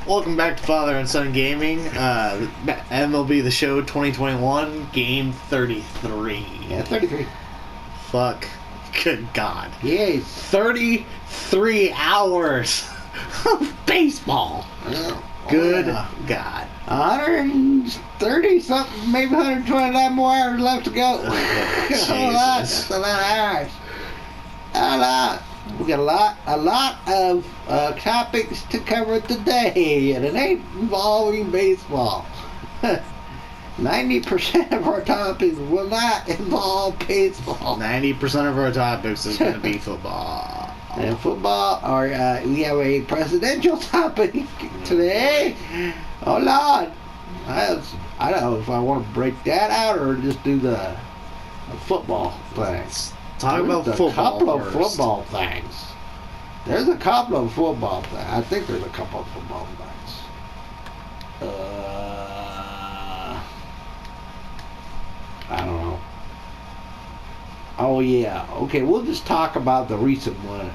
Welcome back to Father and Son Gaming. MLB The Show 2021, Game 33. Yeah, 33. Fuck. Good God. Yes. 33 hours of baseball. Good God. 130 something, maybe 129 more hours left to go. Jesus. That's a lot of hours. A lot. We got a lot of topics to cover today, and it ain't involving baseball. 90% of our topics will not involve baseball. 90% of our topics is going to be football. And football, or we have a presidential topic today. Oh Lord, I don't know if I want to break that out or just do the football things. Talk about football. There's a couple of first. football things. There's a couple of football things. I think there's a couple of football things. I don't know. Oh yeah. Okay, we'll just talk about the recent one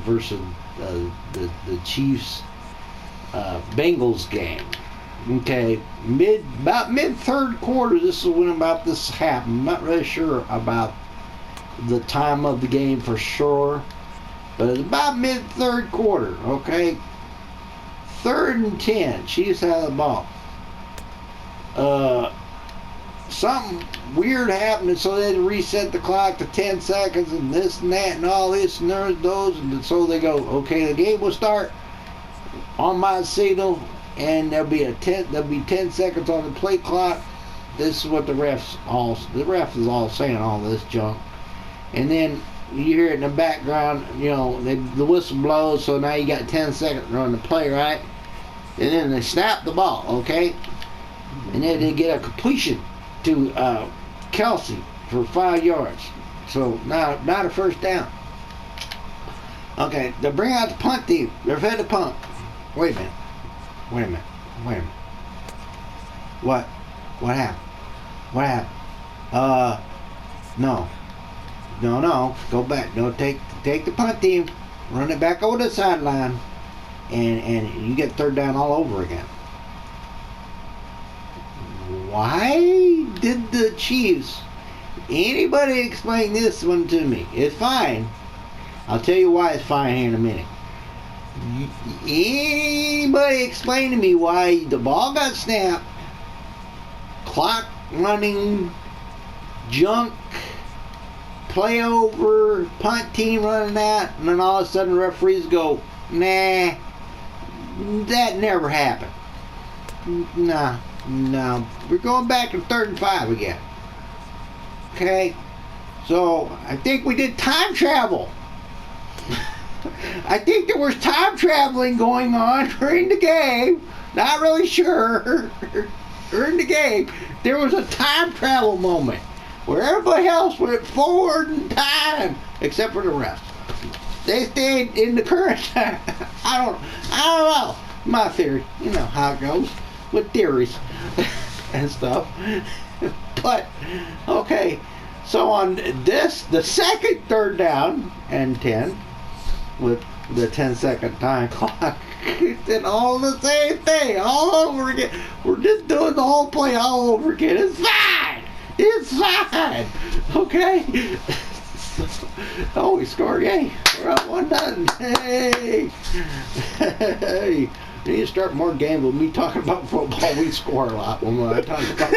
versus the Chiefs Bengals game. Okay, about mid third quarter. This is when about this happened. I'm not really sure about the time of the game for sure, but it's about mid third quarter. Okay, 3rd and 10. Chiefs have the ball. Something weird happened, and so they had to reset the clock to 10 seconds and this and that and all this and there's those, and so they go, okay, the game will start on my signal, and there'll be 10 seconds on the play clock. This is what the ref is all saying, all this junk, and then you hear it in the background, you know, the whistle blows, so now you got 10 seconds to run the play, right? And then they snap the ball, okay, and then they get a completion to Kelsey for 5 yards. So now, not a first down. Okay, they bring out the punt team. They're fed to punt. Wait a minute. What happened? No. Go back. No, take the punt team, run it back over the sideline, and you get 3rd down all over again. Why did the Chiefs? Anybody explain this one to me? It's fine. I'll tell you why it's fine here in a minute. Anybody explain to me why the ball got snapped, clock running, junk, play over, punt team running that, and then all of a sudden referees go, nah, that never happened. Nah. No, we're going back to 3rd and 5 again. Okay, so I think we did time travel. I think there was time traveling going on during the game. Not really sure. During the game, there was a time travel moment where everybody else went forward in time, except for the refs. They stayed in the current time. I don't know. My theory. You know how it goes with theories and stuff. But okay, so on this, the second 3rd down and 10 with the 10-second time clock, did all the same thing all over again. We're just doing the whole play all over again. It's fine. Okay. Oh, we scored. Yay, we're up 1-0. Hey. You need to start more games with me talking about football. We score a lot when I talk about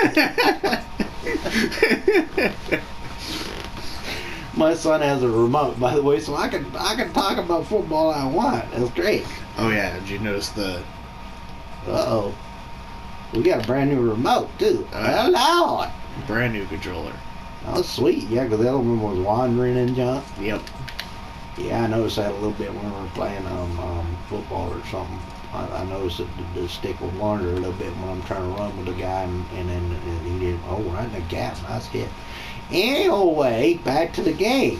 My son has a remote, by the way, so I can talk about football I want. That's great. Oh yeah, did you notice the... Uh-oh. We got a brand new remote, too. Hello. Brand new controller. Oh, sweet. Yeah, because the other one was wandering and junk. Yep. Yeah, I noticed that a little bit when we were playing football or something. I noticed that the stick would wander a little bit when I'm trying to run with the guy, and then he did, right in the gap. Nice hit. Anyway, back to the game.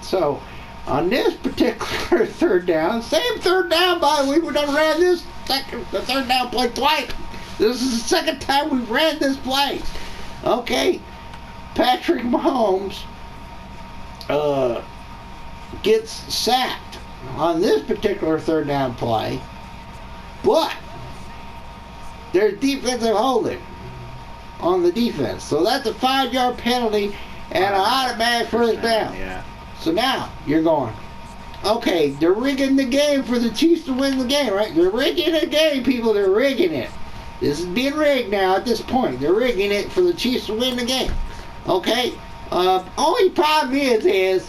So, on this particular 3rd down, same 3rd down, by the way, we done ran the 3rd down play twice. This is the 2nd time we ran this play. Okay, Patrick Mahomes gets sacked on this particular 3rd down play, but There's defensive holding on the defense. So that's a 5-yard penalty and an automatic first down. Yeah. So now you're going, okay, they're rigging the game for the Chiefs to win the game, right? They're rigging the game, people. They're rigging it. This is being rigged now at this point. They're rigging it for the Chiefs to win the game. Okay? Only problem is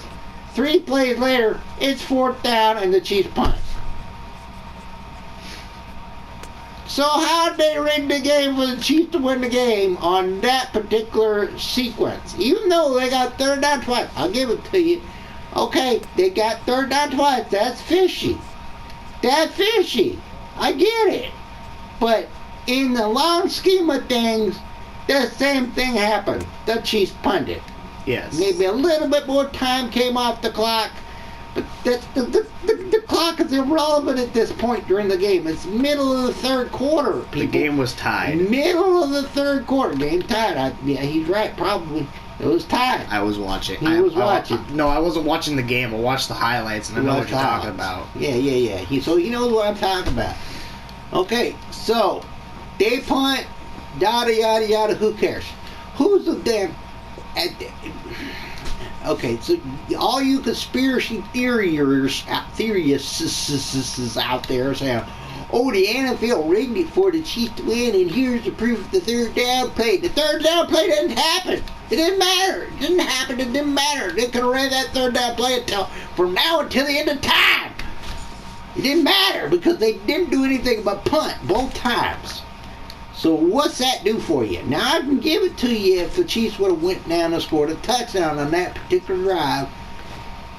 3 plays later, it's 4th down and the Chiefs punt. So how did they rig the game for the Chiefs to win the game on that particular sequence? Even though they got 3rd down twice, I'll give it to you. Okay, they got 3rd down twice. That's fishy. That's fishy. I get it. But in the long scheme of things, the same thing happened. The Chiefs punted. Yes. Maybe a little bit more time came off the clock. But the clock is irrelevant at this point during the game. It's middle of the 3rd quarter, people. The game was tied. Middle of the 3rd quarter. Game tied. Yeah, he's right, probably. It was tied. I was watching. He was watching. No, I wasn't watching the game. I watched the highlights, and I know what you're talking about. Yeah. So he knows what I'm talking about. Okay, so they punt, yada, yada, yada. Who cares? Who's the damn... Okay, so all you conspiracy theorists out there saying, oh, the NFL rigged it for the Chiefs to win, and here's the proof of the 3rd down play. The 3rd down play didn't happen. It didn't matter. It didn't happen. It didn't matter. They could have ran that 3rd down play from now until the end of time. It didn't matter because they didn't do anything but punt both times. So what's that do for you? Now I can give it to you if the Chiefs would have went down and scored a touchdown on that particular drive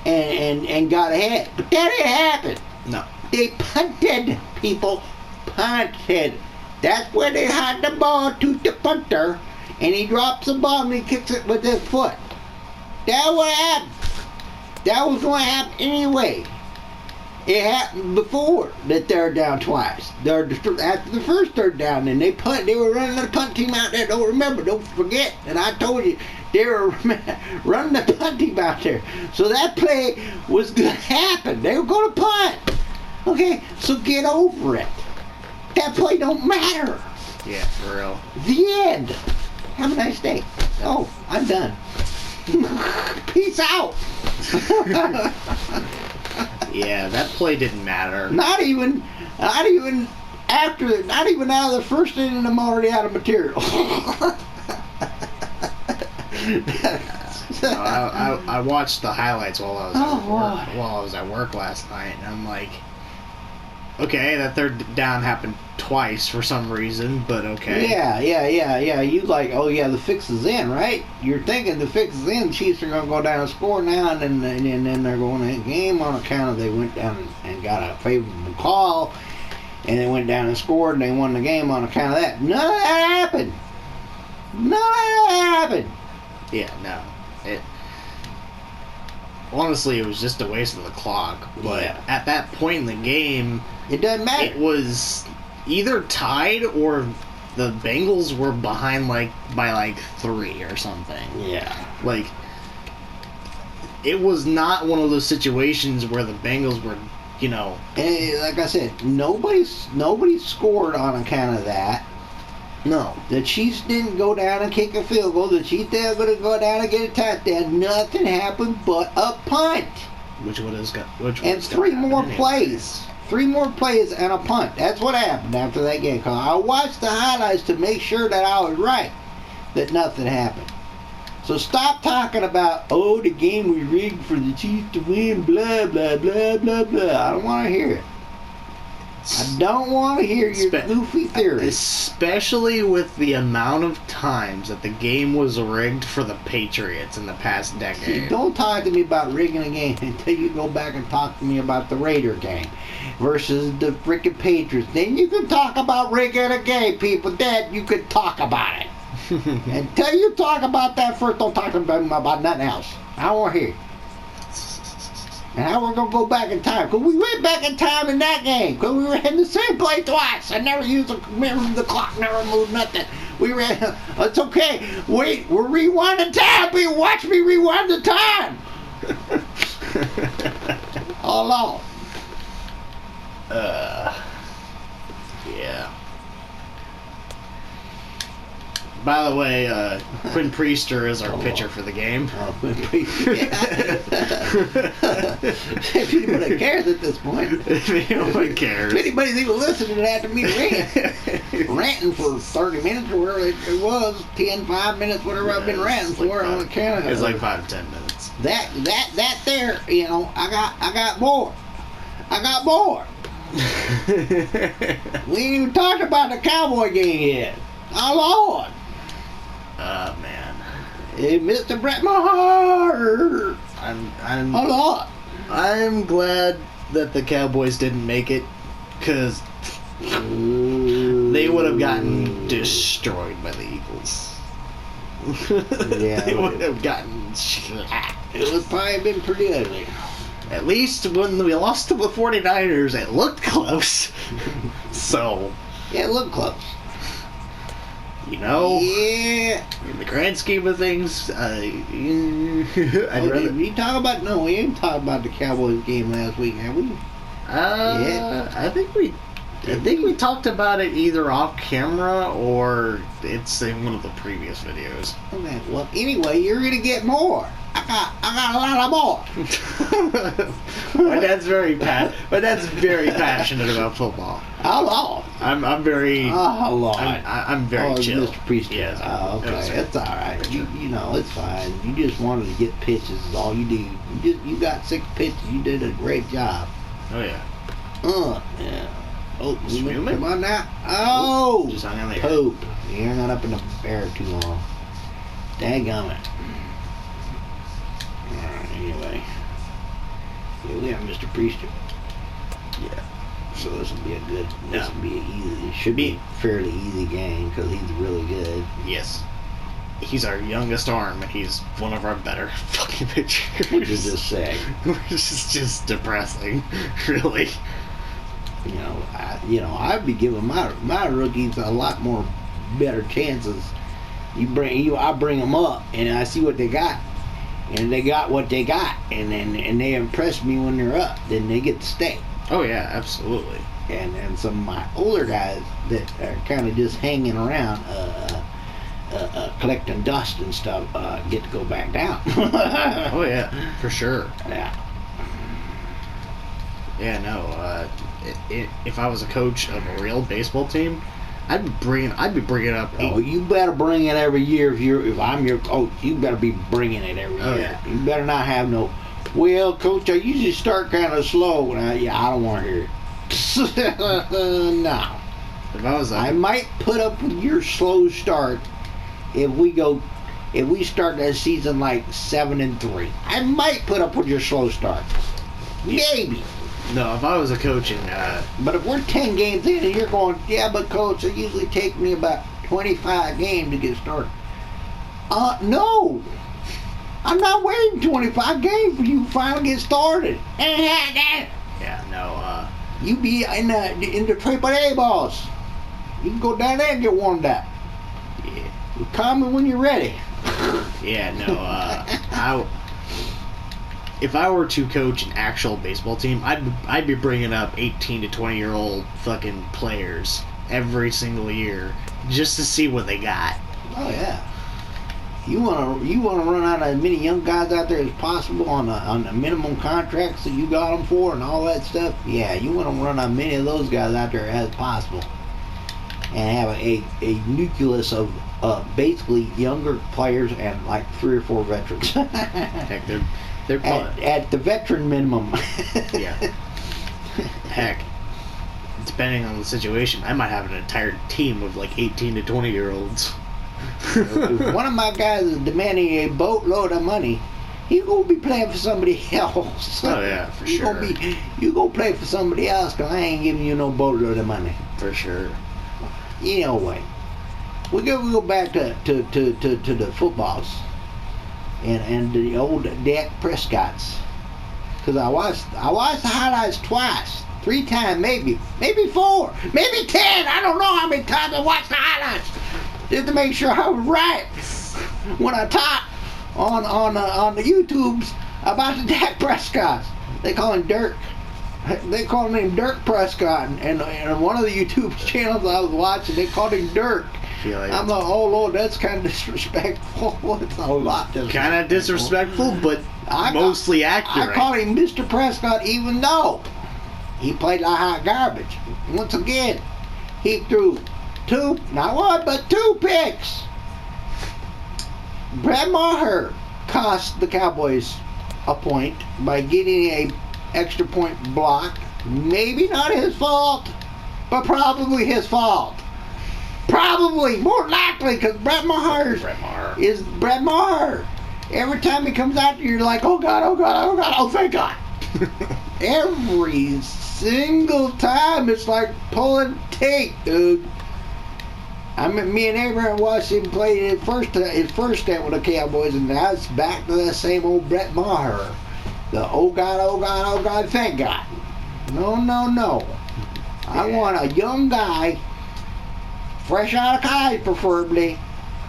and got ahead. But that didn't happen. No. They punted, people. Punted. That's where they had the ball to the punter, and he drops the ball and he kicks it with his foot. That what happened. That was going to happen anyway. It happened before the 3rd down twice. After the first 3rd down, and they were running the punt team out there. Don't forget that I told you they were running the punt team out there. So that play was going to happen. They were going to punt. Okay, so get over it. That play don't matter. Yeah, for real. The end. Have a nice day. Oh, I'm done. Peace out. Yeah, that play didn't matter. Not even out of the 1st inning, I'm already out of material. I watched the highlights while I was at work last night, and I'm like, okay, that 3rd down happened twice for some reason, but okay. Yeah. You like, oh yeah, the fix is in, right? You're thinking the fix is in. Chiefs are gonna go down and score now, and then they're going to game on account of they went down and got a favorable call, and they went down and scored, and they won the game on account of that. None of that happened. Yeah, no. Honestly, it was just a waste of the clock. But at that point in the game, it doesn't matter. It was either tied or the Bengals were behind by 3 or something. Yeah. It was not one of those situations where the Bengals were, And like I said, nobody scored on account of that. No, the Chiefs didn't go down and kick a field goal. The Chiefs didn't go down and get a touchdown. Nothing happened but a punt. And 3 more plays. 3 more plays and a punt. That's what happened after that game. I watched the highlights to make sure that I was right, that nothing happened. So stop talking about, oh, the game was rigged for the Chiefs to win, blah, blah, blah, blah, blah. I don't want to hear it. I don't want to hear your goofy theories. Especially with the amount of times that the game was rigged for the Patriots in the past decade. See, don't talk to me about rigging a game until you go back and talk to me about the Raider game versus the freaking Patriots. Then you can talk about rigging a game, people. Then you can talk about it. Until you talk about that first, don't talk about nothing else. I don't want to hear it. And how we're going to go back in time. Because we went back in time in that game. Because we ran the same play twice. I never used the clock, never moved nothing. We ran, it's okay. Wait, we're rewinding time. People watch me rewind the time. All on. Yeah. By the way, Quinn Priester is our pitcher for the game. Oh, Quinn Priester. If anybody cares at this point. If anyone cares. If anybody's even listening to that to me ranting for 30 minutes or whatever it was, 10, 5 minutes, whatever I've been ranting for on the Canada. It's like 5 to 10 minutes. That there, you know, I got more. I got more. We ain't even talked about the Cowboy game yet. Oh, Lord. Man. Hey, Mr. Brett Maher. I'm Oh, Lord. I'm glad that the Cowboys didn't make it, because they would have gotten destroyed by the Eagles. Yeah, They would have gotten slapped. It would probably have been pretty ugly. At least when we lost to the 49ers, it looked close. So, Yeah, it looked close. you know, Yeah. in the grand scheme of things, I'd rather... We didn't talk about the Cowboys game last week, have we? Yeah. I think we talked about it either off camera or it's in one of the previous videos. Okay. Well, anyway, you're gonna get more. I got a lot of more. My dad's very passionate about football. How long? I'm very I'm very chill. Mr. Priest. Yes. Oh, okay. That's all right. You know, it's fine. You just wanted to get pitches. Is all you do. You got 6 pitches. You did a great job. Oh yeah. Yeah. Oh, Swimming? come on now. Oh, Just hung on there. Pope. You hung up in the air too long. Dadgummit. Anyway, here we have Mr. Priester. Yeah. So this will be should be a fairly easy game because he's really good. Yes. He's our youngest arm, and he's one of our better fucking pitchers. Which is just sad. Which is just depressing, really. I'd be giving my rookies a lot more better chances. I bring them up, and I see what they got. And they got what they got, and they impress me when they're up. Then they get to stay. Oh yeah, absolutely. And some of my older guys that are kind of just hanging around, collecting dust and stuff, get to go back down. Oh yeah, for sure. Yeah. Yeah, no. If I was a coach of a real baseball team, I'd be bringing up. Oh, you better bring it every year. If I'm your coach, you better be bringing it every year. Yeah. You better not have no. Well, coach, I usually start kind of slow. I don't want to hear it. No. If I was, I might put up with your slow start if we start that season like 7-3. I might put up with your slow start. Maybe. No, if I was a coach But if we're 10 games in and you're going, yeah, but coach, it usually takes me about 25 games to get started. No. I'm not waiting 25 games for you to finally get started. yeah, no. You be in the AAA balls. You can go down there and get warmed up. Yeah. Call me when you're ready. Yeah, no. If I were to coach an actual baseball team, I'd be bringing up 18 to 20-year-old fucking players every single year just to see what they got. Oh yeah. You wanna run out as many young guys out there as possible on the minimum contracts that you got them for and all that stuff. Yeah, you wanna run as many of those guys out there as possible, and have a nucleus of basically younger players and like 3 or 4 veterans. Heck, they're at the veteran minimum. Yeah. Heck, depending on the situation, I might have an entire team of like 18 to 20-year-olds. If one of my guys is demanding a boatload of money, he's gonna be playing for somebody else. Oh yeah, for sure. You go play for somebody else, cause I ain't giving you no boatload of money. For sure. Anyway, we go back to the footballs and the old Dak Prescott's, cause I watched the highlights twice, 3 times, maybe 4, maybe 10. I don't know how many times I watched the highlights just to make sure I was right when I talk on the YouTubes about the Dak Prescott. They call him Dirk. They called him Dirk Prescott, and one of the YouTube channels I was watching, they called him Dirk. feel like I'm like, oh Lord, that's kind of disrespectful. It's a lot disrespectful. kind of disrespectful, but mostly accurate. I called him Mr. Prescott even though he played like hot garbage. Once again, he threw not one, but 2 picks. Brad Maher cost the Cowboys a point by getting a extra point block. Maybe not his fault, but probably his fault. Probably, more likely, because Brad Maher is Brad Maher. Every time he comes out, you're like, oh God, oh God, oh God, oh thank God. Every single time, it's like pulling tape, dude. Me and Abraham watched him play his first stint with the Cowboys, and now it's back to that same old Brett Maher. The oh God, oh God, oh God, thank God. No, no, no. I want a young guy, fresh out of college preferably,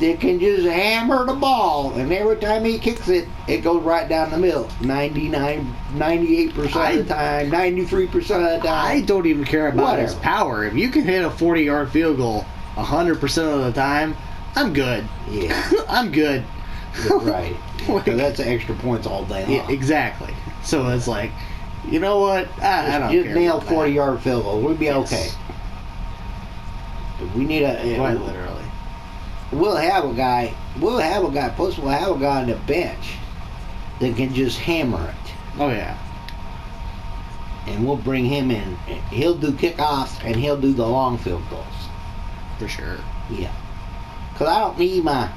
that can just hammer the ball, and every time he kicks it, it goes right down the middle. 98% of the time, 93% of the time. I don't even care about his power. If you can hit a 40-yard field goal 100% of the time, I'm good. Yeah. I'm good. You're right. Because that's extra points all day long. Yeah, exactly. So it's like, you know what? I don't care. Just nail 40-yard field goal. We'll be okay. But we need quite literally. We'll have a guy. Plus, we'll have a guy on the bench that can just hammer it. Oh yeah. And we'll bring him in. He'll do kickoffs and he'll do the long field goals. For sure. Yeah. Because I don't need my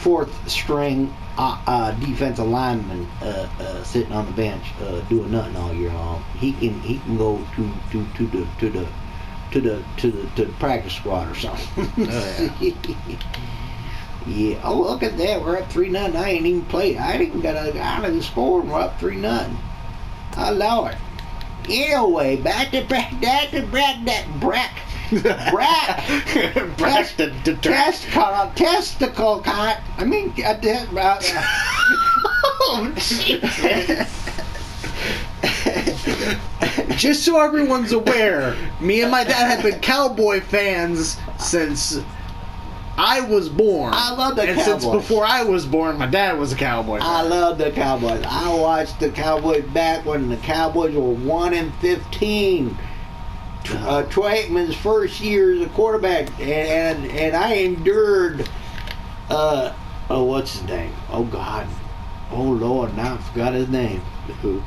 4th string defensive lineman sitting on the bench doing nothing all year long. He can go to the practice squad or something. Oh, yeah. Yeah. Oh, look at that. We're up 3-0. I ain't even played. I ain't even got out of the score, and we're up 3-0. I love it. Anyway, back to testicle cut. I mean, oh, Jesus. Just so everyone's aware, me and my dad have been Cowboy fans since I was born. I love the Cowboys. Cowboys. And since before I was born, my dad was a Cowboy fan. I love the Cowboys. I watched the Cowboys back when the Cowboys were 1-15. Troy Aikman's first year as a quarterback, and I endured. What's his name? Oh God, oh Lord, now I forgot his name. Who?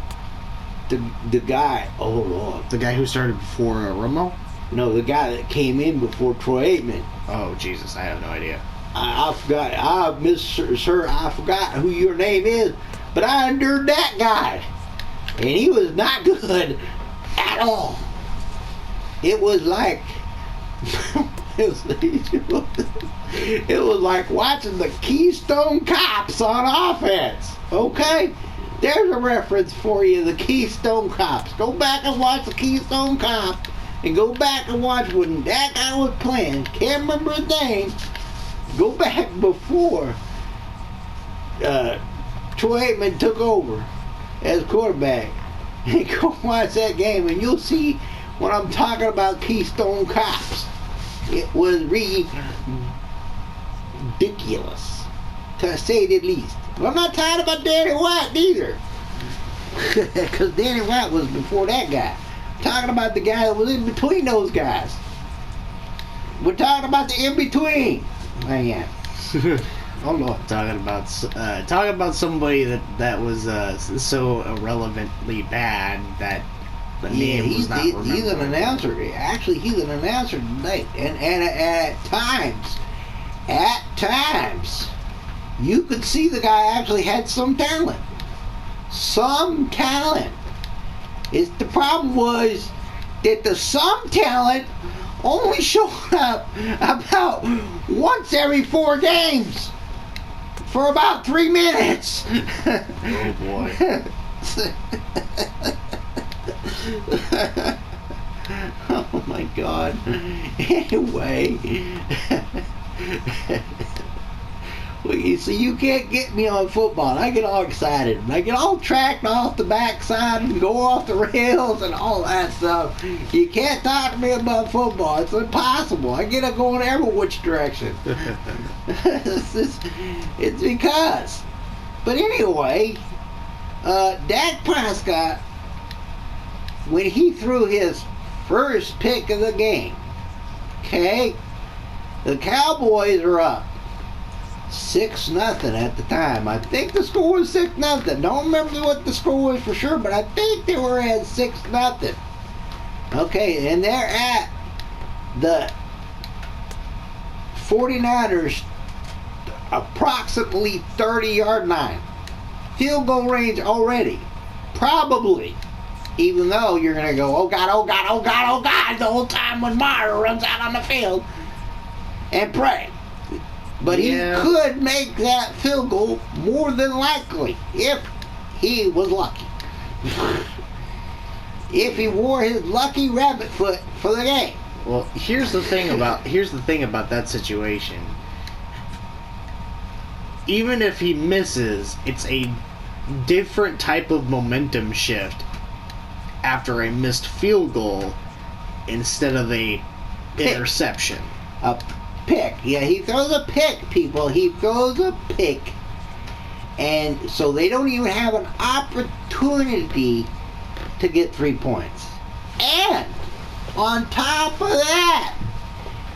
The guy. Oh Lord, the guy who started before Romo. No, the guy that came in before Troy Aikman. Oh Jesus, I have no idea. I forgot. Sir, I forgot who your name is, but I endured that guy, and he was not good at all. It was like it was like watching the Keystone Cops on offense. Okay, there's a reference for you. The Keystone Cops. Go back and watch the Keystone Cops, and go back and watch when that guy was playing. Can't remember his name. Go back before Troy Aikman took over as quarterback, and go watch that game, and you'll see. When I'm talking about Keystone Cops, it was ridiculous, to say the least. But I'm not talking about Danny White either, because Danny White was before that guy. I'm talking about the guy that was in between those guys. We're talking about the in-between. Man. Oh Lord. Talking about somebody that was so irrelevantly bad that the name was not remembered. He's an announcer. Actually, he's an announcer tonight. And at times, you could see the guy actually had some talent. Some talent. The problem was that the some talent only showed up about once every 4 games for about 3 minutes. Oh boy. Oh my God. Anyway. Well, you see, you can't get me on football. I get all excited. I get all tracked off the backside and go off the rails and all that stuff. You can't talk to me about football. It's impossible. I get it going every which direction. It's because. But anyway, Dak Prescott, when he threw his first pick of the game, okay, the Cowboys are up 6-0 at the time. I think the score was 6-0. Don't remember what the score was for sure, but I think they were at 6-0. Okay, and they're at the 49ers approximately 30-yard line. Field goal range already. Probably. Even though you're going to go, oh God, oh God, oh God, oh God, the whole time when Meyer runs out on the field and pray. But he could make that field goal more than likely if he was lucky. If he wore his lucky rabbit foot for the game. Well, here's the thing about that situation. Even if he misses, it's a different type of momentum shift after a missed field goal instead of a interception. A pick. Yeah, he throws a pick, people. He throws a pick. And so they don't even have an opportunity to get 3 points. And on top of that,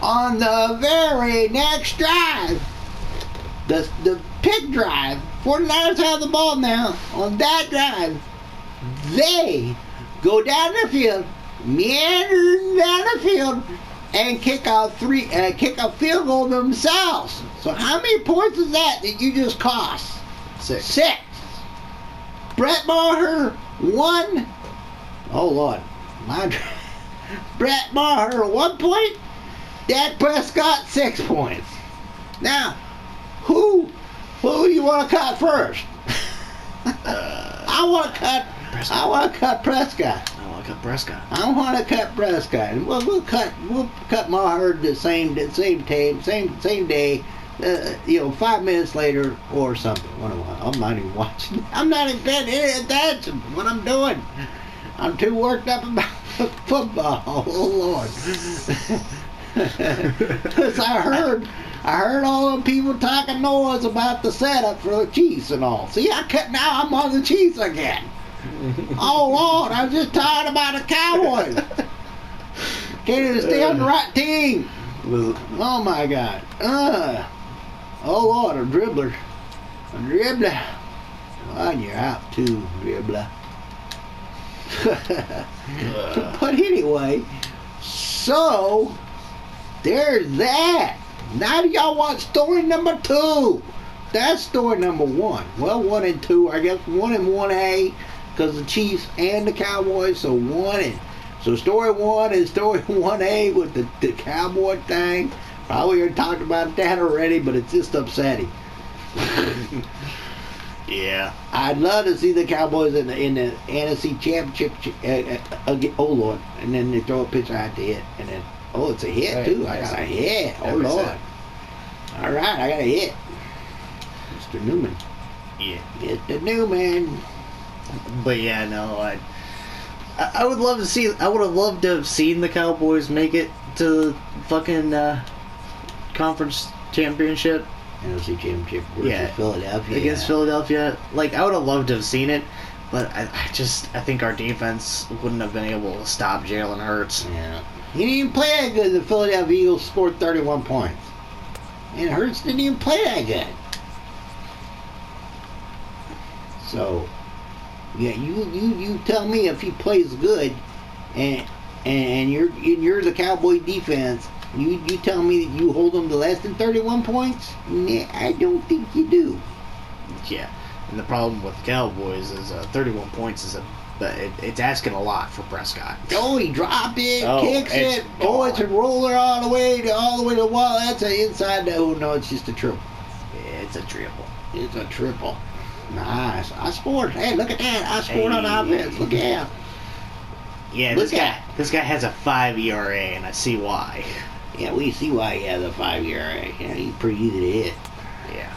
on the very next drive, the pick drive, 49ers have the ball now. On that drive, they go down the field, meander down the field, and kick a field goal themselves. So how many points is that you just cost? 6. Brett Maher 1. Oh Lord, Brett Maher 1 point. Dak Prescott 6 points. Now, who do you want to cut first? I want to cut Prescott. I want to cut Prescott. I want to cut Prescott, and we'll cut Maher the same day. 5 minutes later or something. I'm not even watching. I'm not even paying any attention to what I'm doing. I'm too worked up about football. Oh Lord! Because I heard all the people talking noise about the setup for the Chiefs and all. See, now I'm on the Chiefs again. Oh Lord, I was just talking about the Cowboys. Can't even stay on the right team. Oh my God. Oh Lord, a dribbler. Oh, and you're out too, dribbler. But anyway, so there's that. Now y'all want story number 2. That's story number 1. Well, 1 and 2, I guess 1 and 1A, because the Chiefs and the Cowboys. So story 1 is story 1A with the Cowboy thing. Probably already talked about that already, but it's just upsetting. Yeah. I'd love to see the Cowboys in the NFC Championship. Oh Lord! And then they throw a pitch I have to hit, and then it's a hit too. I got a hit. Oh Lord! All right, I got a hit. Mr. Newman. Yeah. Mr. Newman. But yeah, no, I would love to see. I would have loved to have seen the Cowboys make it to the fucking conference championship. NFC Championship versus Philadelphia. Against Philadelphia. Like, I would have loved to have seen it, but I think our defense wouldn't have been able to stop Jalen Hurts. Yeah. He didn't even play that good. The Philadelphia Eagles scored 31 points. And Hurts didn't even play that good. So, yeah, you tell me if he plays good and you're the Cowboy defense, you tell me that you hold them to less than 31 points? Nah, I don't think you do. Yeah, and the problem with the Cowboys is 31 points is it's asking a lot for Prescott. Oh, he dropped it, kicks it. Oh, it's a roller all the way to the wall. That's an inside. Oh no, it's just a triple. Yeah, it's a triple. It's a triple. Nice. I scored. Hey, look at that. I scored on offense. Look at him. Yeah, this guy has a 5 ERA, and I see why. Yeah, we see why he has a 5 ERA. Yeah, he's pretty easy to hit. Yeah.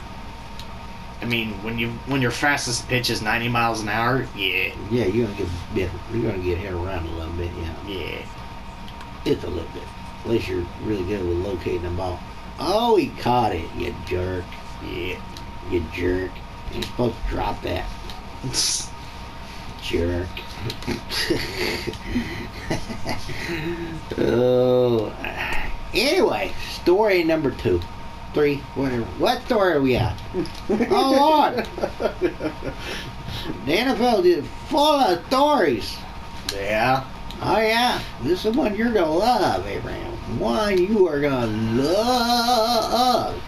I mean, when your fastest pitch is 90 miles an hour, yeah. Yeah, you're gonna get hit around a little bit, yeah. Yeah. It's a little bit. Unless you're really good with locating the ball. Oh, he caught it, you jerk. Yeah. You jerk. You're supposed to drop that. Jerk. Oh. Anyway, story number 2. 3, whatever. What story are we at? Oh, Lord. The NFL is full of stories. Yeah. Oh, yeah. This is one you're going to love, Abraham. One you are going to love.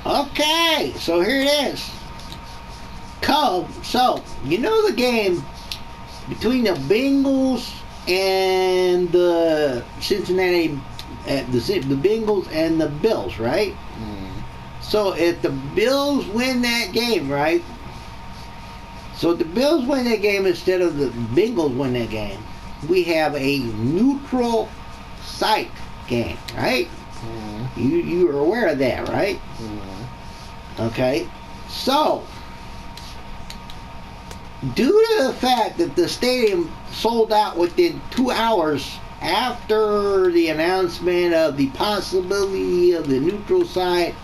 Okay, so here it is. So, you know the game between the Bengals and the Cincinnati, the Bengals and the Bills, right? So if the Bills win that game, right? So if the Bills win that game instead of the Bengals win that game, we have a neutral site game, right? You are aware of that, right? Okay. So, due to the fact that the stadium sold out within 2 hours after the announcement of the possibility of the neutral site,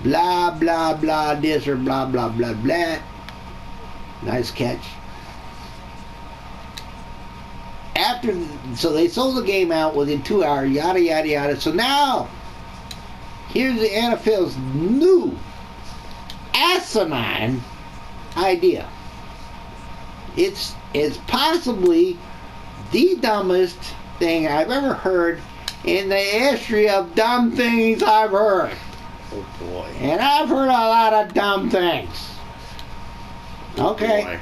blah, blah, blah, this or blah, blah, blah, blah. Nice catch. So they sold the game out within 2 hours, yada, yada, yada. So now, here's the NFL's new asinine idea. It's possibly the dumbest thing I've ever heard in the history of dumb things I've heard. Oh boy. And I've heard a lot of dumb things. Okay. Boy.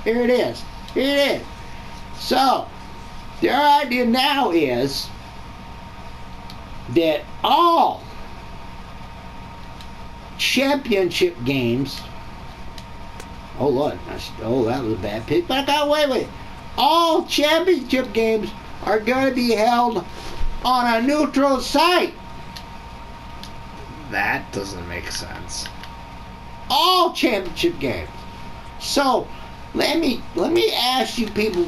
Here it is. Here it is. So, their idea now is that all championship games. Hold on. Oh, that was a bad pitch. But wait. All championship games are going to be held on a neutral site. That doesn't make sense. All championship games. So, let me ask you people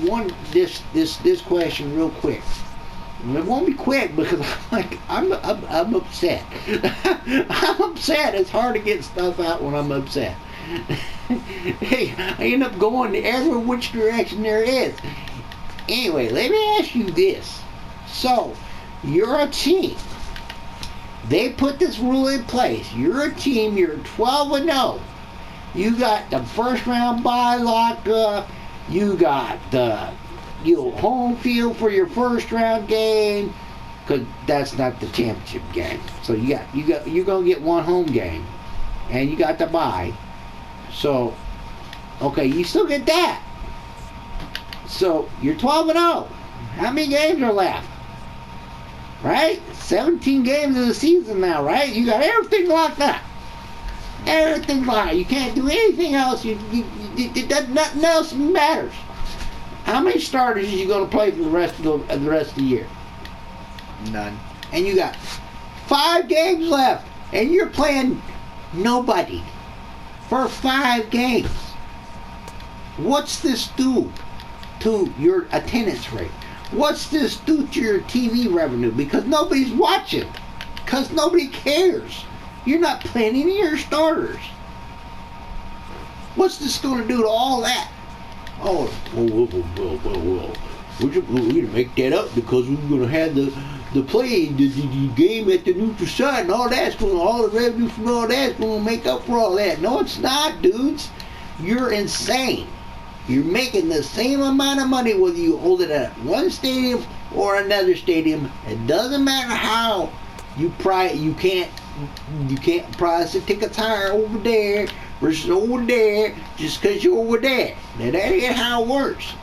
this question real quick. And it won't be quick because I'm upset. I'm upset. It's hard to get stuff out when I'm upset. Hey, I end up going every which direction there is. Anyway, let me ask you this. So, you're a team. They put this rule in place. You're a team. You're 12-0. You got the first round bye locked up. You got the home field for your first round game, because that's not the championship game. So you're gonna get one home game, and you got the bye. So, okay, you still get that. So you're 12-0. How many games are left? Right? 17 games of the season now, right? You got everything locked up. Everything locked. You can't do anything else. Nothing else matters. How many starters are you going to play for the rest of the year? None. And you got 5 games left, and you're playing nobody for 5 games. What's this do to your attendance rate? What's this do to your TV revenue? Because nobody's watching. Because nobody cares. You're not playing any of your starters. What's this going to do to all that? Oh, well. We're going to make that up because we're going to have the game at the neutral site and all the revenue from all that's going to make up for all that. No, it's not, dudes. You're insane. You're making the same amount of money whether you hold it at one stadium or another stadium. It doesn't matter how you can't price the tickets higher over there versus over there just because you're over there. Now that ain't how it works.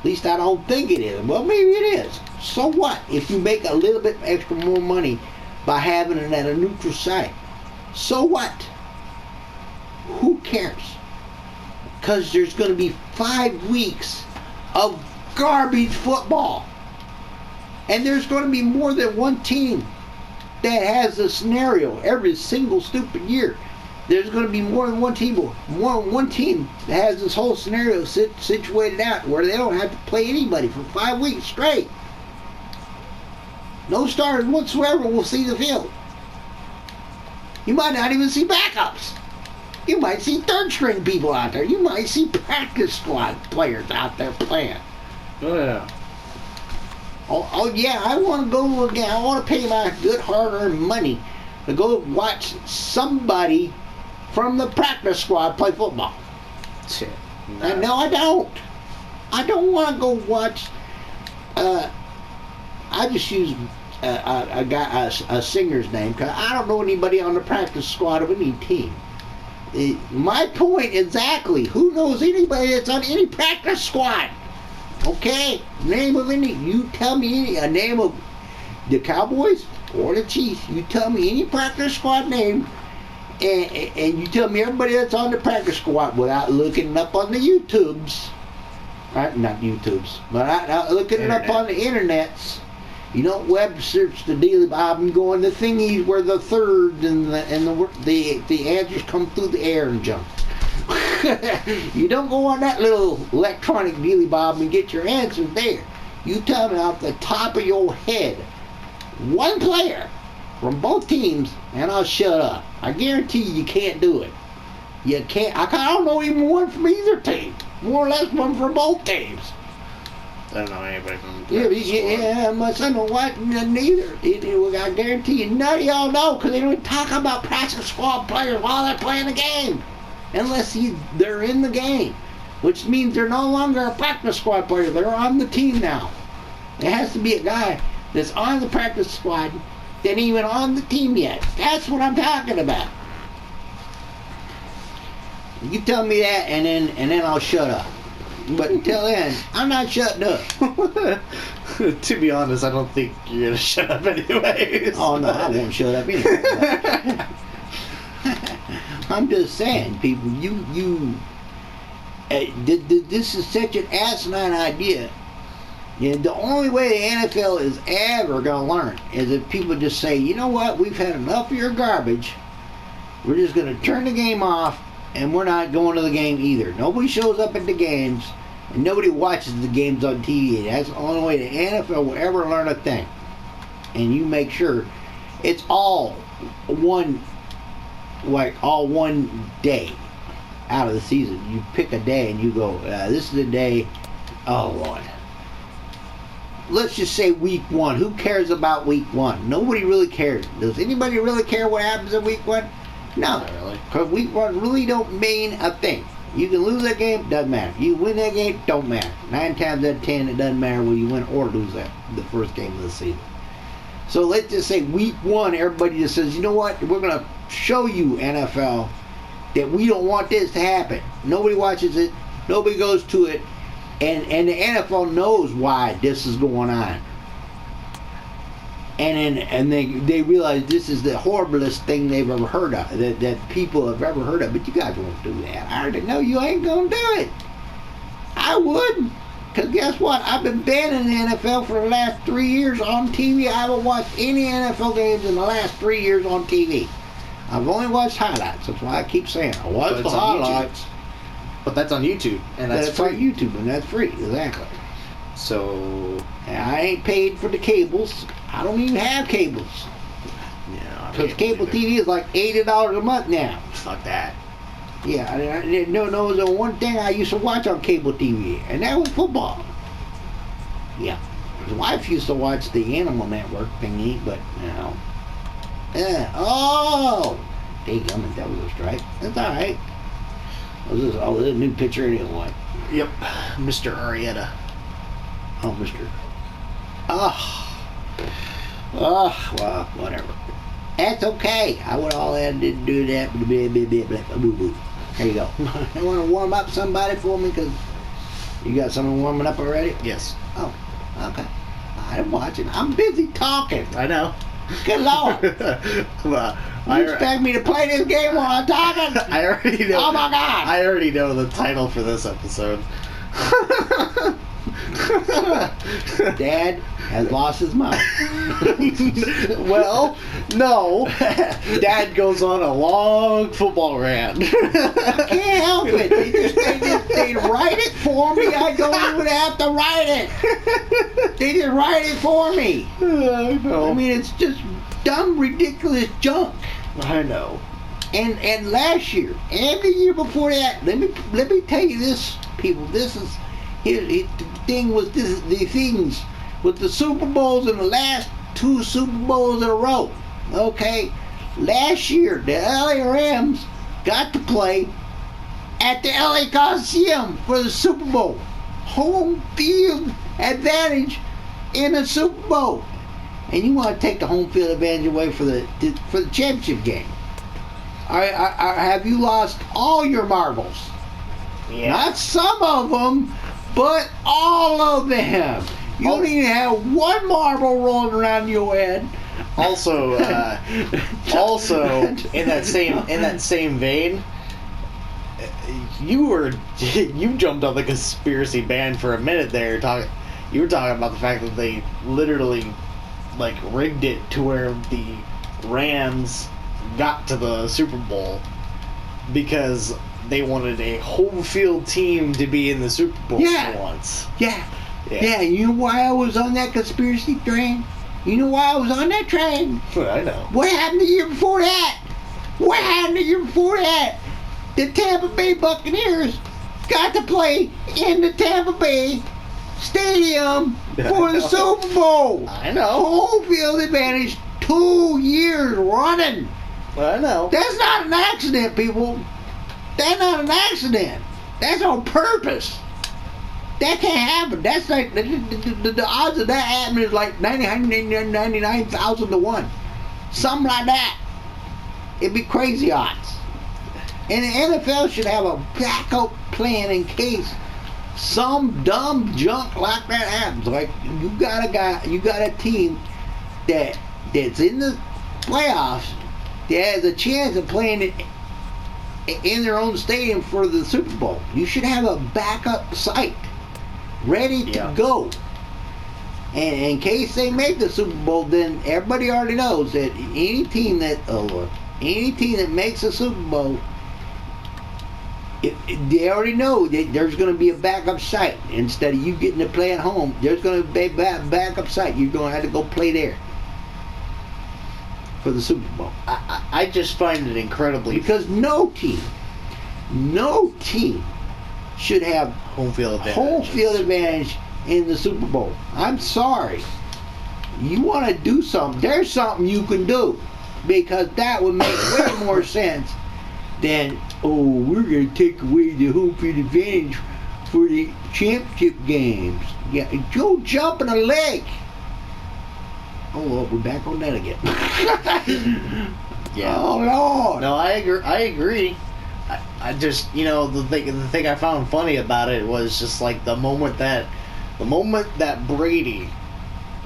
At least I don't think it is. Well, maybe it is. So what if you make a little bit extra more money by having it at a neutral site? So what? Who cares? Because there's going to be 5 weeks of garbage football. And there's going to be more than one team that has a scenario every single stupid year. there's going to be more than one team, one team that has this whole scenario situated out where they don't have to play anybody for 5 weeks straight. No starters whatsoever will see the field. You might not even see backups. You might see third-string people out there. You might see practice squad players out there playing. Oh, yeah. Oh yeah, I want to go again. I want to pay my good hard-earned money to go watch somebody from the practice squad play football. Shit. No, I don't. I don't want to go watch. I just use a singer's name because I don't know anybody on the practice squad of any team. My point exactly. Who knows anybody that's on any practice squad? Okay, name of any. You tell me a name of the Cowboys or the Chiefs. You tell me any practice squad name, and you tell me everybody that's on the practice squad without looking up on the YouTubes. Right? Not YouTubes, but looking it up on the internets. You don't web search the Daily Bob and go on the thingies where the third and the answers come through the air and jump. You don't go on that little electronic Daily Bob and get your answers there. You tell me off the top of your head one player from both teams and I'll shut up. I guarantee you can't do it. You can't. I don't know even one from either team. More or less one from both teams. I don't know anybody from Yeah, much I know what, neither. I guarantee you, none of y'all know because they don't talk about practice squad players while they're playing the game. Unless they're in the game, which means they're no longer a practice squad player. They're on the team now. It has to be a guy that's on the practice squad that ain't even on the team yet. That's what I'm talking about. You tell me that, and then I'll shut up. But until then, I'm not shutting up. To be honest, I don't think you're gonna shut up anyways. Oh no, I won't shut up anyway. I'm just saying, people, this is such an asinine idea. The only way the NFL is ever going to learn is if people just say, you know what, we've had enough of your garbage. We're just going to turn the game off, and we're not going to the game either. Nobody shows up at the games, and nobody watches the games on TV. That's the only way the NFL will ever learn a thing. And you make sure it's all one day out of the season. You pick a day and you go, this is the day. Oh Lord, let's just say week 1. Who cares about week 1? Nobody really cares. Does anybody really care what happens in week 1? No, not really. Because week 1 really don't mean a thing. You can lose that game, doesn't matter. You win that game, don't matter. 9 times out of 10, it doesn't matter whether you win or lose the first game of the season. So let's just say week 1, everybody just says, you know what, we're going to show you, NFL, that we don't want this to happen. Nobody watches it. Nobody goes to it. And the NFL knows why this is going on. And they realize this is the horriblest thing they've ever heard of, that people have ever heard of. But you guys won't do that. I already know you ain't going to do it. I would. Because guess what? I've been banning the NFL for the last 3 years on TV. I haven't watched any NFL games in the last 3 years on TV. I've only watched highlights. That's why I keep saying I watch the highlights. But that's on YouTube, and that's free. On YouTube, and that's free. Exactly. So and I ain't paid for the cables. I don't even have cables. Yeah. Because cable TV is like $80 a month now. Fuck that. Yeah, no, it was the one thing I used to watch on cable TV, and that was football. Yeah. His wife used to watch the Animal Network thingy, but, you know. Oh! Daggum, that was a strike. That's alright. This is a new picture anyway. Yep. Mr. Arietta. Oh, Mr. Oh, well, whatever. That's okay. I would all had to do that. There you go. You want to warm up somebody for me? Because you got someone warming up already? Yes. Oh, okay. I'm watching. I'm busy talking. I know. Good Lord. Well, you expect me to play this game while I'm talking? I already know. Oh, my God. I already know the title for this episode. Dad has lost his mind. Well, No. Dad goes on a long football rant. I can't help it. They write it for me. I don't even have to write it. They just write it for me. I know. I mean, it's just dumb, ridiculous junk. I know. And last year and the year before that, let me tell you this, people. This is the thing with the things with the Super Bowls in the last 2 Super Bowls in a row. Okay, last year the LA Rams got to play at the LA Coliseum for the Super Bowl. Home field advantage in the Super Bowl, and you want to take the home field advantage away for the championship game. Have you lost all your marbles? Yeah. Not some of them, but all of them. You don't even have one marble rolling around your head. Also, in that same vein, you jumped on the conspiracy band for a minute there. You were talking about the fact that they literally rigged it to where the Rams got to the Super Bowl because they wanted a home field team to be in the Super Bowl for once. Yeah, you know why I was on that conspiracy train? You know why I was on that train? I know. What happened the year before that? The Tampa Bay Buccaneers got to play in the Tampa Bay Stadium for the Super Bowl. I know. Home field advantage 2 years running. I know. That's not an accident, people. That's not an accident. That's on purpose. That can't happen. That's like the odds of that happening is like 99,000 to 1. Something like that. It'd be crazy odds. And the NFL should have a backup plan in case some dumb junk like that happens. Like you got a team that's in the playoffs that has a chance of playing it in their own stadium for the Super Bowl. You should have a backup site ready to go. And in case they make the Super Bowl, then everybody already knows that any team that makes a Super Bowl, they already know that there's going to be a backup site. Instead of you getting to play at home, there's going to be a backup site. You're going to have to go play there for the Super Bowl. I just find it incredibly... Because no team should have home field advantage in the Super Bowl. I'm sorry. You want to do something, there's something you can do. Because that would make way more sense than, we're going to take away the home field advantage for the championship games. Yeah, go jump in a lake. Oh, well, we're back on that again. Yeah. Oh, Lord. No, I agree. I just, the thing I found funny about it was just like the moment that Brady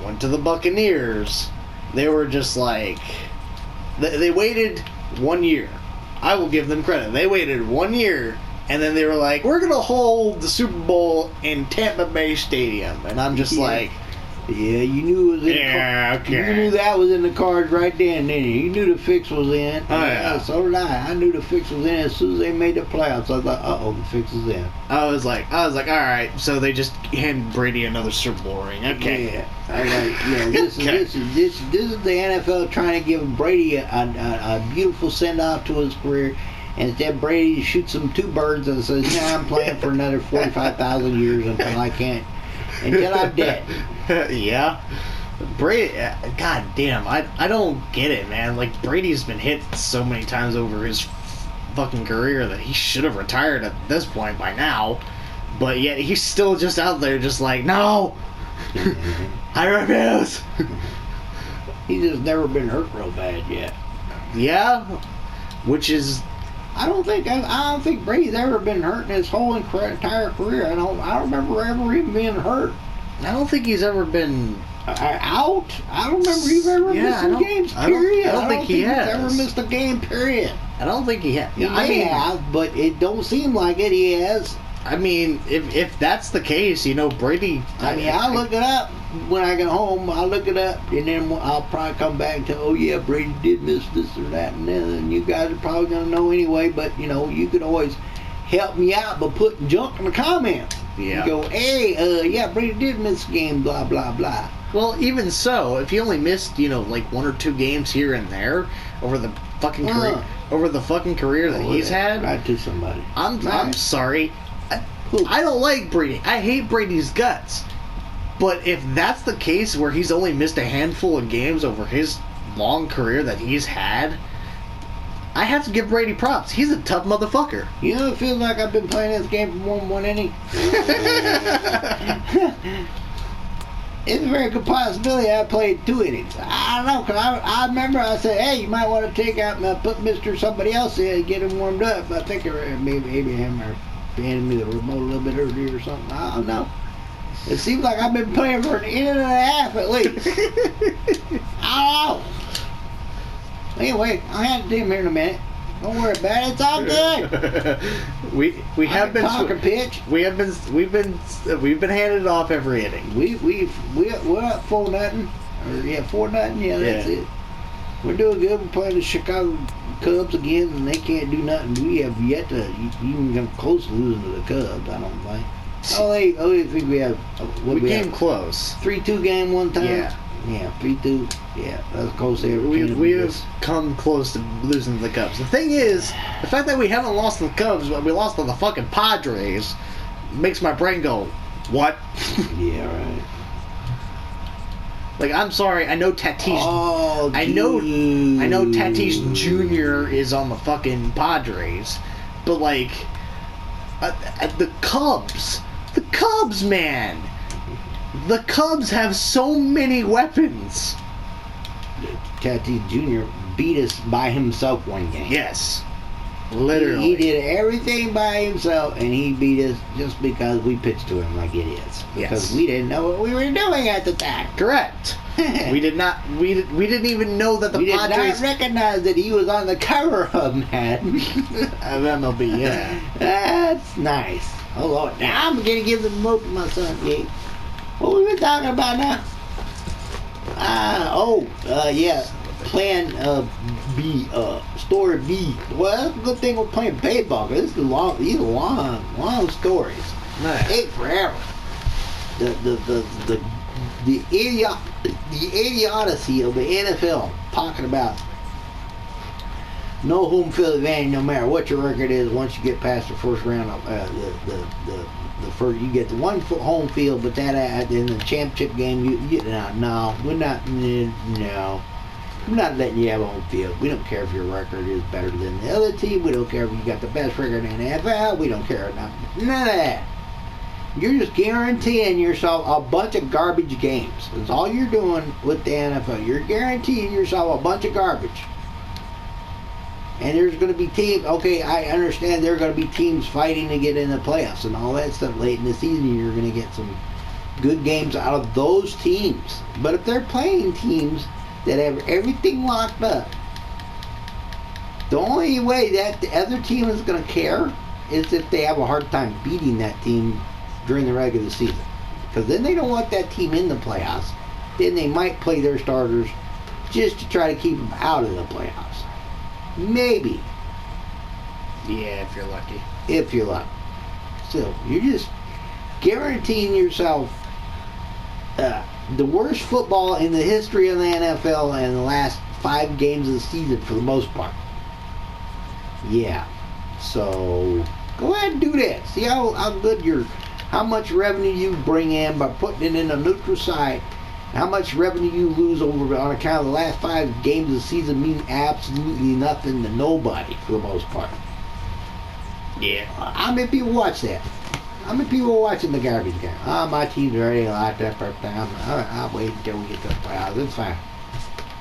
went to the Buccaneers, they were just like, they waited 1 year. I will give them credit. They waited 1 year, and then they were like, we're going to hold the Super Bowl in Tampa Bay Stadium. And I'm just like... Yeah, you knew it was in okay. You knew that was in the cards right then, didn't you? You knew the fix was in. Oh, yeah. So did I. I knew the fix was in as soon as they made the playoffs. I was like, the fix is in. I was like, all right. So they just hand Brady another Super Bowl ring. Okay. Yeah. I was like, this is the NFL trying to give Brady a beautiful send off to his career. And instead, Brady shoots him 2 birds and says, I'm playing for another 45,000 years until I'm dead. Yeah. Brady, god damn, I don't get it, man. Like, Brady's been hit so many times over his fucking career that he should have retired at this point by now. But yet he's still just out there just like, no! I refuse! He's just never been hurt real bad yet. Yeah? Which is... I don't think Brady's ever been hurt in his whole entire career. I don't remember ever even being hurt. I don't think he's ever been out. I don't remember he's ever missed some games. Period. I don't think he has. He's ever missed a game. Period. I don't think he has. He may have, but it don't seem like it. He has. I mean, if that's the case, Brady. I mean, I'll look it up when I get home. I'll look it up, and then I'll probably come back and tell, oh yeah, Brady did miss this or that, and then you guys are probably gonna know anyway. But you could always help me out by putting junk in the comments. Yeah. You go, hey, yeah, Brady did miss a game, blah blah blah. Well, even so, if he only missed, like 1 or 2 games here and there over the fucking career, that he's had, right to somebody. I'm sorry. I don't like Brady. I hate Brady's guts. But if that's the case where he's only missed a handful of games over his long career that he's had, I have to give Brady props. He's a tough motherfucker. It feels like I've been playing this game for more than 1 inning. It's a very good possibility I played 2 innings. I don't know, because I remember I said, hey, you might want to take out and put Mr. Somebody else in and get him warmed up. I think maybe Abraham or handed me the remote a little bit earlier or something. I don't know. It seems like I've been playing for an inning and a half at least. I don't know. Anyway, I'll hand it to him here in a minute. Don't worry about it. It's all good. we have been talking pitch. We've been handed it off every inning. We're up 4-0. Or 4-0. Yeah, that's it. We're doing good. We're playing the Chicago Cubs again, and they can't do nothing. We have yet to even come close to losing to the Cubs. I don't think. I think we have. We came close. 3-2 game one time. Yeah. Yeah, 3-2. Yeah, that's close to we have come close to losing to the Cubs. The thing is, the fact that we haven't lost to the Cubs, but we lost to the fucking Padres, makes my brain go, what? Yeah, right. Like, I'm sorry, I know Tatis. Oh, I know Tatis Jr. is on the fucking Padres, but like, the Cubs, man. The Cubs have so many weapons. Tatis Jr. beat us by himself 1 game. Yes. Literally. He did everything by himself, and he beat us just because we pitched to him like idiots. Because we didn't know what we were doing at the time. Correct. We didn't even know that the Padres... We did not recognize that he was on the cover of Madden. Of MLB, yeah. That's nice. Oh, Lord. Now I'm going to give the remote to my son, Gabe. What were we talking about now? Yeah. Plan B, story B. Well, that's a good thing we're playing baseball, because these are long stories. Nice. Take forever. The idiocy of the NFL talking about no home field advantage no matter what your record is once you get past the first round of the first, you get the 1 home field, but that in the championship game we're not letting you have a home field. We don't care if your record is better than the other team. We don't care if you got the best record in the NFL. We don't care enough. None of that. You're just guaranteeing yourself a bunch of garbage games. That's all you're doing with the NFL. You're guaranteeing yourself a bunch of garbage. And there's going to be teams, okay, I understand there are going to be teams fighting to get in the playoffs and all that stuff late in the season. You're going to get some good games out of those teams. But if they're playing teams that have everything locked up, the only way that the other team is going to care is if they have a hard time beating that team during the regular season. Because then they don't want that team in the playoffs. Then they might play their starters just to try to keep them out of the playoffs. Maybe. Yeah, if you're lucky. If you're lucky. So, you're just guaranteeing yourself the worst football in the history of the NFL in the last 5 games of the season for the most part. Yeah. So, go ahead and do that. See how good how much revenue you bring in by putting it in a neutral site. How much revenue you lose over on account of the last 5 games of the season mean absolutely nothing to nobody for the most part. Yeah. How many people watch that? How many people are watching the garbage game? Oh, my team's already locked up for time. I'll wait until we get to the playoffs. It's fine.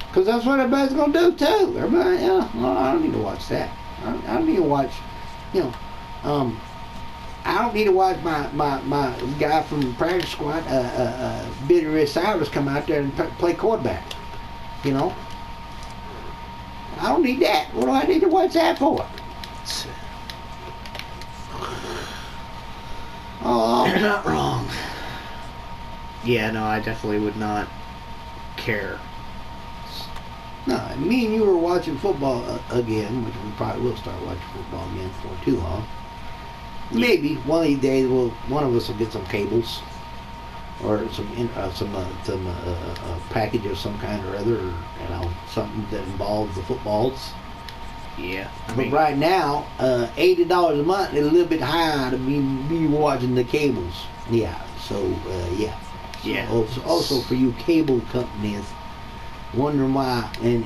Because that's what everybody's going to do too. Everybody, I don't need to watch that. I don't need to watch, I don't need to watch my guy from the practice squad, Bitter Cyrus, come out there and play quarterback. I don't need that. What do I need to watch that for? You're not wrong. Yeah, no, I definitely would not care. No, me and you were watching football again, which we probably will start watching football again before too long. Maybe one of these days, one of us will get some cables or some package of some kind or other, or, something that involves the footballs. Yeah. But right now, $80 a month is a little bit high to be watching the cables. Yeah. So yeah. Yeah. So also for you cable companies, wondering why, and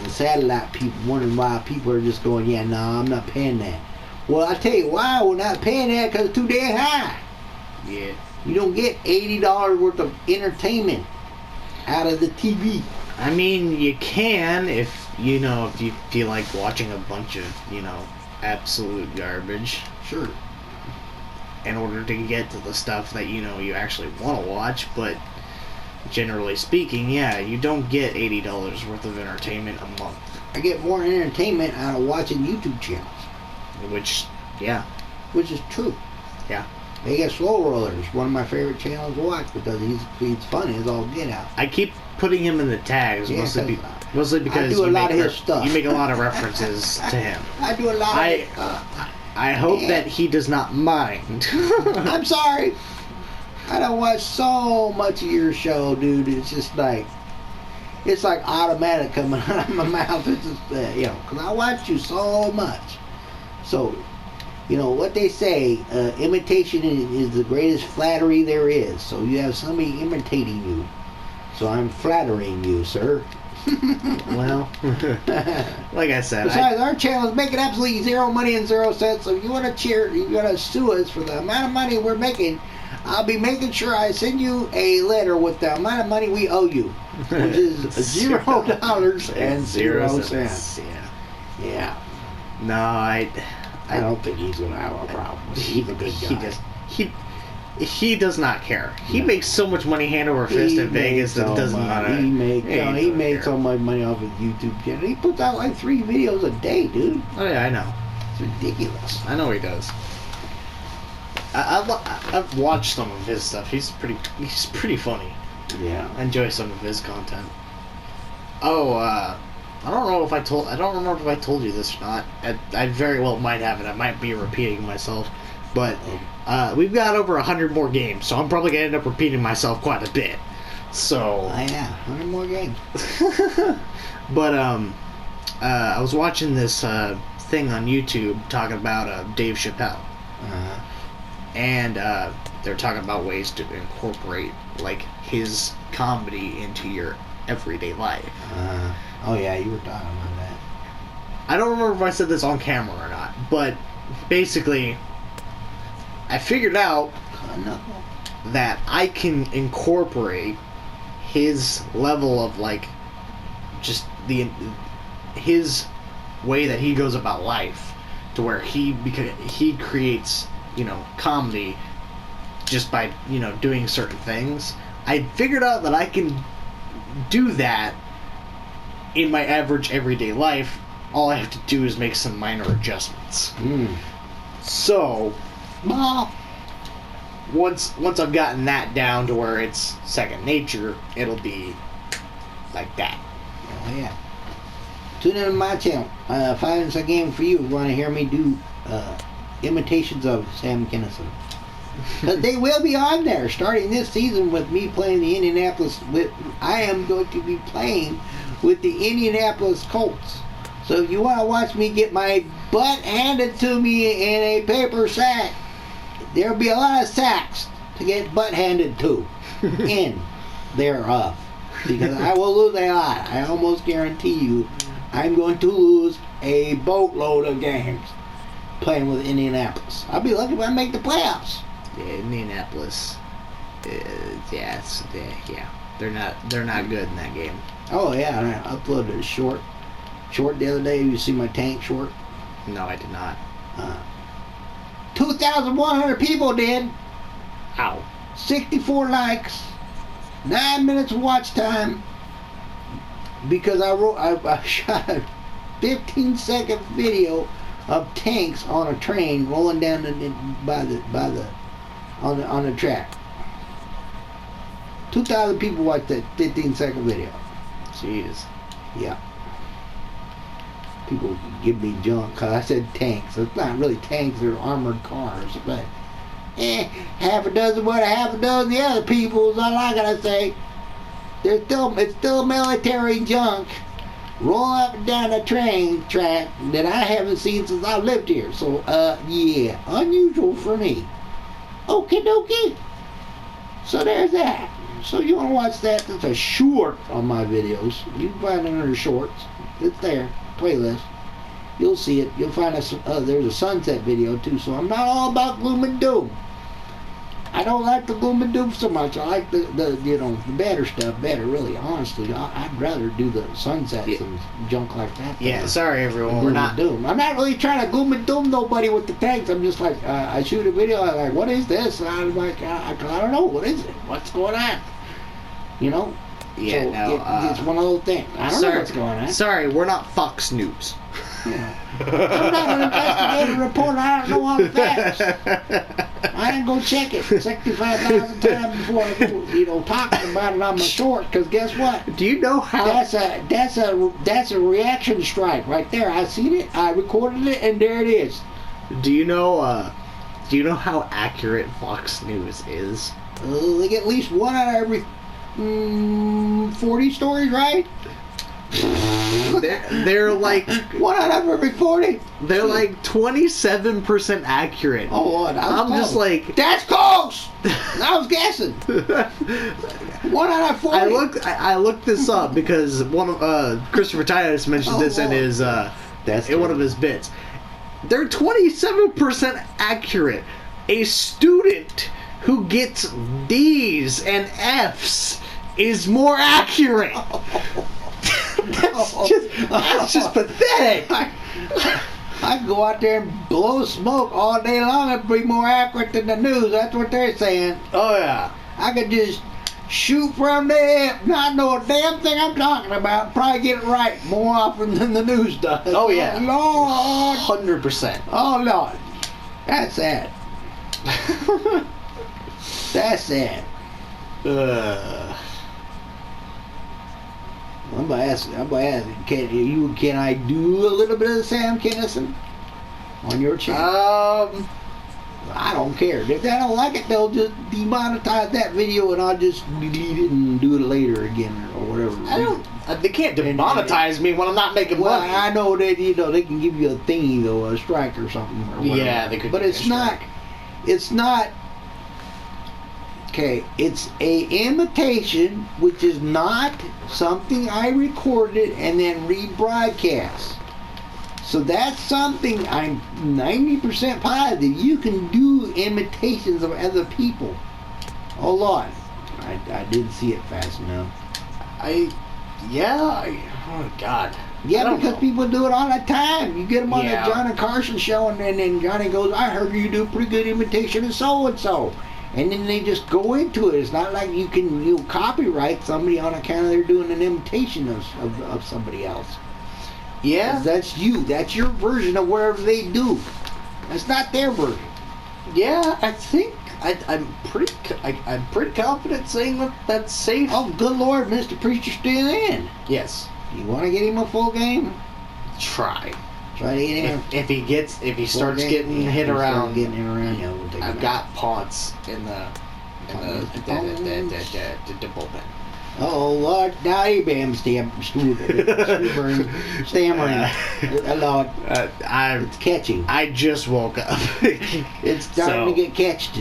the satellite people wondering why people are just going, yeah, no, I'm not paying that. Well, I tell you why we're not paying that, because it's too damn high. Yeah. You don't get $80 worth of entertainment out of the TV. I mean, you can if you feel like watching a bunch of, absolute garbage. Sure. In order to get to the stuff that, you actually want to watch, but generally speaking, yeah, you don't get $80 worth of entertainment a month. I get more entertainment out of watching YouTube channels. Which is true. Yeah. They get Slow Rollers, one of my favorite channels to watch because he's funny as all get out. I keep putting him in the tags, mostly because I do a lot of his stuff. You make a lot of references to him. I do a lot of his stuff. I hope that he does not mind. I'm sorry. I don't watch so much of your show, dude. It's just like, it's like automatic coming out of my mouth. It's just, because I watch you so much. So, what they say, imitation is the greatest flattery there is. So you have somebody imitating you. So I'm flattering you, sir. Well, like I said, besides, our channel is making absolutely zero money and 0 cents. So if you want to sue us for the amount of money we're making, I'll be making sure I send you a letter with the amount of money we owe you, which is $0 and 0 cents. Yeah. No, I don't think he's gonna have a problem. He's a good guy. He does not care. He makes so much money hand over fist in Vegas that it doesn't matter. He made so much money off his YouTube channel. He puts out like 3 videos a day, dude. Oh yeah, I know. It's ridiculous. I know he does. I've watched some of his stuff. He's pretty funny. Yeah. I enjoy some of his content. Oh, I don't remember if I told you this or not. I very well might have it. I might be repeating myself. But we've got over 100 more games, so I'm probably going to end up repeating myself quite a bit. So... yeah, 100 more games. But I was watching this thing on YouTube talking about Dave Chappelle. Uh-huh. And they're talking about ways to incorporate, like, his comedy into your everyday life. Oh yeah, you were talking about that. I don't remember if I said this on camera or not, but basically, I figured out that I can incorporate his level of, like, just his way that he goes about life to where he creates, comedy just by, doing certain things. I figured out that I can do that in my average everyday life. All I have to do is make some minor adjustments. So, once I've gotten that down to where it's second nature, it'll be like that. Oh yeah. Tune in to my channel. Finance a game for you. If you want to hear me do imitations of Sam Kinison. But they will be on there starting this season with me playing the Indianapolis. I am going to be playing with the Indianapolis Colts. So if you want to watch me get my butt handed to me in a paper sack, there'll be a lot of sacks to get butt handed to in thereof. Because I will lose a lot. I almost guarantee you I'm going to lose a boatload of games playing with Indianapolis. I'll be lucky if I make the playoffs. Yeah, Indianapolis. Yeah. They're not good in that game. Oh yeah, I uploaded a short the other day. You see my tank short? No, I did not. 2,100 people did. Ow. 64 likes. 9 minutes of watch time. Because I shot a 15-second video of tanks on a train rolling down on the track. 2,000 people watched that 15-second video. Jeez. Yeah. People give me junk because I said tanks. It's not really tanks, they're armored cars. But, half a dozen what, half a dozen the other people is all I gotta say. It's still military junk rolling up and down a train track that I haven't seen since I lived here. So, yeah, unusual for me. Okie dokie. So there's that. So you want to watch that? That's a short on my videos. You can find it under shorts. It's there, playlist. You'll see it. You'll find there's a sunset video too. So I'm not all about gloom and doom. I don't like the gloom and doom so much. I like the better stuff better. Really, honestly, I'd rather do the sunsets and junk like that. Yeah, sorry everyone, we're not doom. I'm not really trying to gloom and doom nobody with the tanks. I'm just like, I shoot a video. I'm like, what is this? And I'm like, I don't know. What is it? What's going on? You know? Yeah, so no, it's one of those things. I don't know what's going on. Sorry, we're not Fox News. Yeah. I'm not an investigative reporter. I don't know all the facts. I didn't go check it 65,000 times before I go, talking about it on my short. Because guess what? Do you know how? That's a reaction strike right there. I seen it. I recorded it, and there it is. Do you know how accurate Fox News is? They get at least one out of every 40 stories, right? They're like one out of every 40. They're like 27% accurate. Oh Lord, I'm just like, that's close. I was guessing. 1 out of 40. I looked this up because one of Christopher Titus mentioned this in his in one of his bits. They're 27% accurate. A student who gets D's and F's is more accurate. That's just pathetic. I can go out there and blow smoke all day long and be more accurate than the news. That's what they're saying. Oh yeah. I could just shoot from the hip, not know a damn thing I'm talking about, probably get it right more often than the news does. Oh yeah. Oh, Lord. 100%. Oh Lord. That's sad. That's sad. I'm gonna ask, can I do a little bit of the Sam Kinison on your channel? I don't care. If they don't like it, they'll just demonetize that video and I'll just delete it and do it later again or whatever. They can't demonetize me when I'm not making money. Well, I know that they can give you a thingy though, a strike or something or whatever. Yeah, they could. But it's not. Okay, it's a imitation, which is not something I recorded and then rebroadcast. So that's something I'm 90% positive you can do imitations of other people. Oh Lord, I didn't see it fast enough. Oh God. Yeah, because people do it all the time. You get them on the Johnny Carson show, and then Johnny goes, "I heard you do a pretty good imitation of so and so." And then they just go into it. It's not like you can copyright somebody on account of they're doing an imitation of somebody else. Yeah. That's you. That's your version of whatever they do. That's not their version. Yeah, I think I'm pretty confident saying that that's safe. Oh, good Lord, Mr. Preacher's still in. Yes. You want to get him a full game? Try to get him. If he starts getting hit around, I've got Ponce in the bullpen. Oh Lord, now he bam stammering. Lord, it's catching. I just woke up. It's starting to get catched.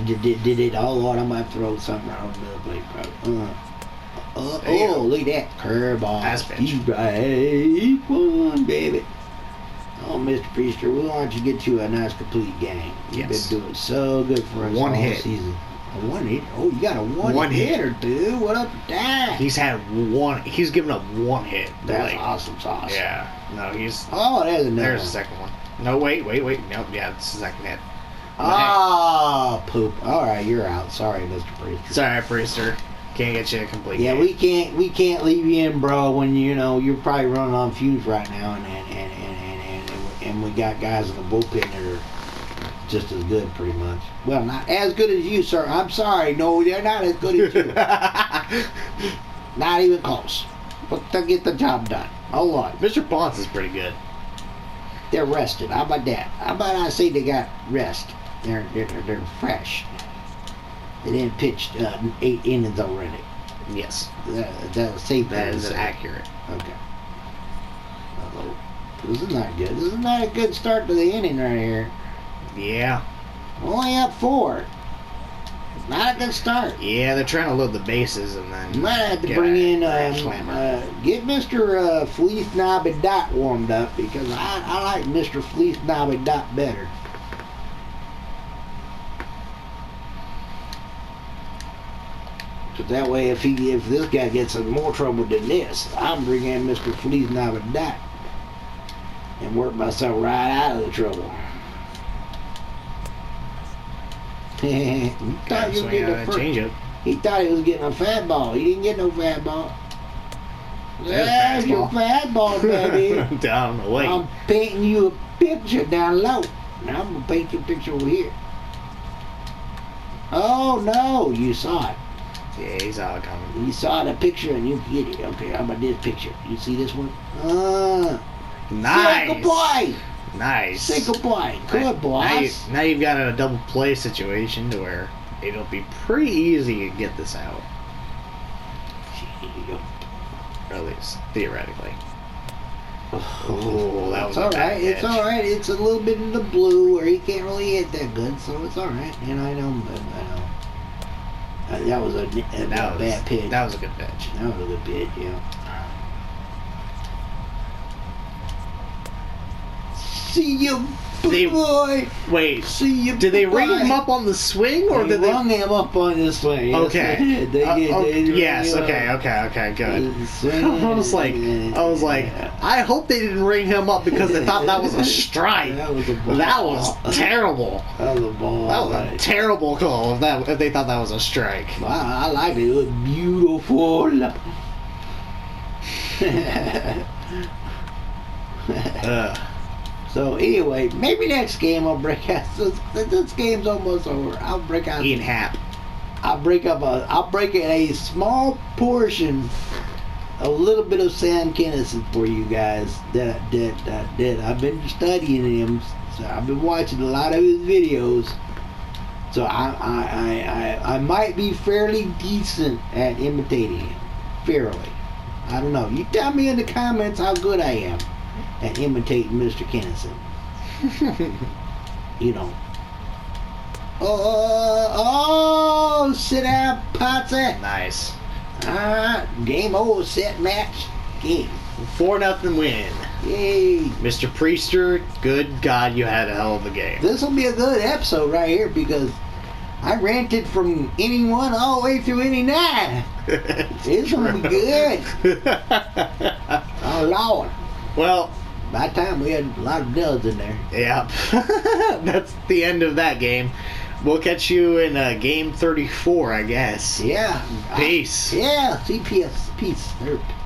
Oh Lord, I might throw something around the plate. Look at that curveball. That's strike one, baby. Oh, Mr. Priester, we want you to get you a nice complete game. You've been doing so good for us all season. A one hit? Oh, you got a one hitter, dude. What up with that? He's given up one hit. That's awesome sauce. Yeah. No, he's. Oh, there's another. There's the second one. No, wait. Nope. Yeah, it's the second hit. Oh, poop. All right, you're out. Sorry, Mr. Priester. Sorry, Priester. Can't get you a complete game. We can't leave you in, bro, when you're probably running on fumes right now, and and we got guys in the bullpen that are just as good, pretty much. Well, not as good as you, sir. I'm sorry. No, they're not as good as you. Not even close. But they'll get the job done. Hold on. Mr. Ponce is pretty good. They're rested. How about that? How about I say they got rest? They're fresh. They didn't pitch 8 innings already. Yes. That's safe. That is accurate. Okay. This is not good. This is not a good start to the inning right here. Yeah. Only up 4. Not a good start. Yeah, they're trying to load the bases and then. You might have to bring in get Mr. Fleece Nobby Dot warmed up, because I like Mr. Fleece Nobby Dot better. Because that way, if this guy gets in more trouble than this, I'm bringing in Mr. Fleece Nobby Dot and work myself right out of the trouble. He thought he was getting a changeup. He thought he was getting a fat ball. He didn't get no fat ball. There's your fat ball, baby. Down the way. I'm painting you a picture down low. Now I'm gonna paint you a picture over here. Oh no, you saw it. Yeah, he saw it coming. You saw the picture and you get it. Okay, how about this picture? You see this one? Nice. Say goodbye. Nice. Say goodbye. Good, boss. Now you've got a double play situation to where it'll be pretty easy to get this out. Or at least theoretically. Oh, that was alright. It's alright. It's a little bit in the blue where he can't really hit that good, so it's alright. And I know. That was a bad pitch. That was a good pitch. That was a good pitch, yeah. See you, boy. Wait. See you. Did they ring him up on the swing, or did they rung him up on the swing? Okay. Yes. Okay. Good. I was like, I hope they didn't ring him up because they thought that was a strike. That was a ball. That was terrible. That was a ball. That was a terrible call. If they thought that was a strike. I liked it. It was beautiful. So anyway, maybe next game I'll break out. This game's almost over. I'll break out. Ian Happ. I'll break it a small portion, a little bit of Sam Kinison for you guys. That I've been studying him. So I've been watching a lot of his videos. So I might be fairly decent at imitating him. Fairly. I don't know. You tell me in the comments how good I am at imitating Mr. Kinnison. You know. Oh, sit down, Potsy. Nice. Game over, set, match, game. 4-0 win. Yay. Mr. Priester, good God, you had a hell of a game. This will be a good episode right here because I ranted from inning 1 all the way through inning 9. It's going to be good. Oh, Lord. Well, by the time we had a lot of duds in there. Yeah. That's the end of that game. We'll catch you in game 34, I guess. Yeah. Peace. Yeah. CPS. Peace.